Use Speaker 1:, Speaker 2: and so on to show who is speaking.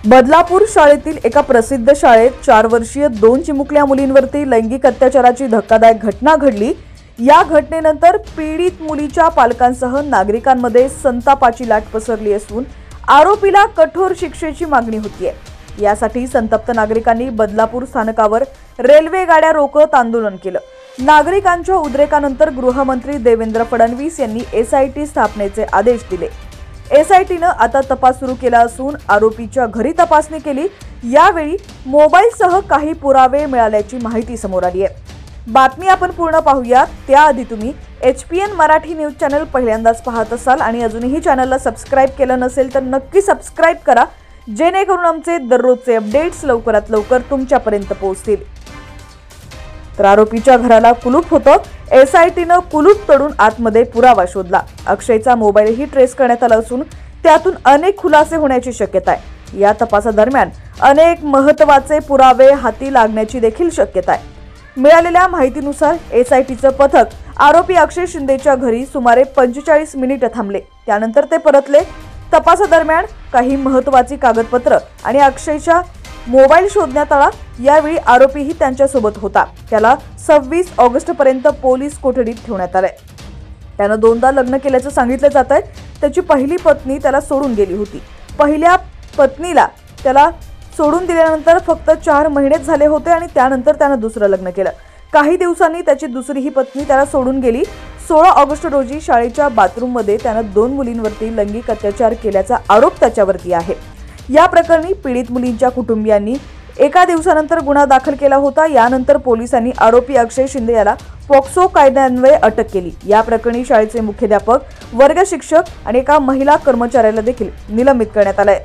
Speaker 1: बदलापूर शाळेतील एका प्रसिद्ध शाळेत 4 वर्षीय 2 चिमुकल्या मुलींवरती लैंगिक अत्याचाराची धक्कादायक घटना घडली। या घटनेनंतर पीडित मुलीच्या पालकांसह नागरिकांमध्ये संतापाची लाट पसरली असून आरोपीला कठोर शिक्षेची मागणी होतीये। यासाठी संतप्त नागरिकांनी बदलापूर स्थानकावर रेल्वे गाड्या रोकत आंदोलन केलं। नागरिकांच्या उद्रेकानंतर गृहमंत्री देवेंद्र फडणवीस यांनी एसआयटी स्थापनेचे आदेश दिले। एसआयटीने आता तपास सुरू केला असून आरोपीच्या घरी तपासणी केली। यावेळी मोबाईलसह काही पुरावे मिळाल्याची माहिती समोर आली आहे। बातमी आपण पूर्ण पाहूया त्याआधी तुम्ही HPN मराठी न्यूज चॅनल पहिल्यांदाच पाहत असाल आणि अजूनही चॅनलला सबस्क्राइब केलं नसेल तर नक्की सबस्क्राइब करा, जेणेकरून आमचे दररोजचे अपडेट्स लवकरात लवकर तुमच्यापर्यंत पोहोचतील। तर आरोपीच्या घराला कुलूप होतं। एसआयटीने कुलूप तोडून आतमध्ये पुरावा शोधला। अक्षयचा मोबाईलही ट्रेस करण्यात आला असून त्यातून अनेक खुलासे होण्याची शक्यता आहे। या तपासादरम्यान अनेक महत्त्वाचे पुरावे हाती लागण्याची देखील शक्यता आहे। मिळालेल्या माहितीनुसार एसआयटीचं पथक आरोपी अक्षय शिंदेच्या घरी सुमारे 45 मिनिटे थांबले। त्यानंतर ते परतले। तपासादरम्यान काही महत्त्वाची कागदपत्र आणि अक्षयचा मोबाईल शोधण्यात आला। यावेळी आरोपीही त्यांच्यासोबत होता। त्याला 26 ऑगस्ट पर्यंत पोलीस कोठडीत ठेवण्यात आले। त्यानं 2दा लग्न केल्याचं सांगितलं जात आहे। त्याची पहिली पत्नी त्याला सोडून गेली होती। पहिल्या पत्नीला त्याला सोडून दिल्यानंतर फक्त 4 महिनेच झाले होते आणि त्यानंतर त्यानं दुसरं लग्न केलं। काही दिवसांनी त्याची दुसरीही पत्नी त्याला सोडून गेली। 16 ऑगस्ट रोजी शाळेच्या बाथरूममध्ये त्यानं 2 मुलींवरती लैंगिक अत्याचार केल्याचा आरोप त्याच्यावरती आहे। या प्रकरणी पीडित मुलींच्या कुटुंबियांनी एका दिवसानंतर गुन्हा दाखल केला होता। यानंतर पोलिसांनी आरोपी अक्षय शिंदे याला पॉक्सो कायद्यान्वये अटक केली। या प्रकरणी शाळेचे मुख्याध्यापक, वर्ग शिक्षक आणि एका महिला कर्मचाऱ्याला देखील निलंबित करण्यात आले।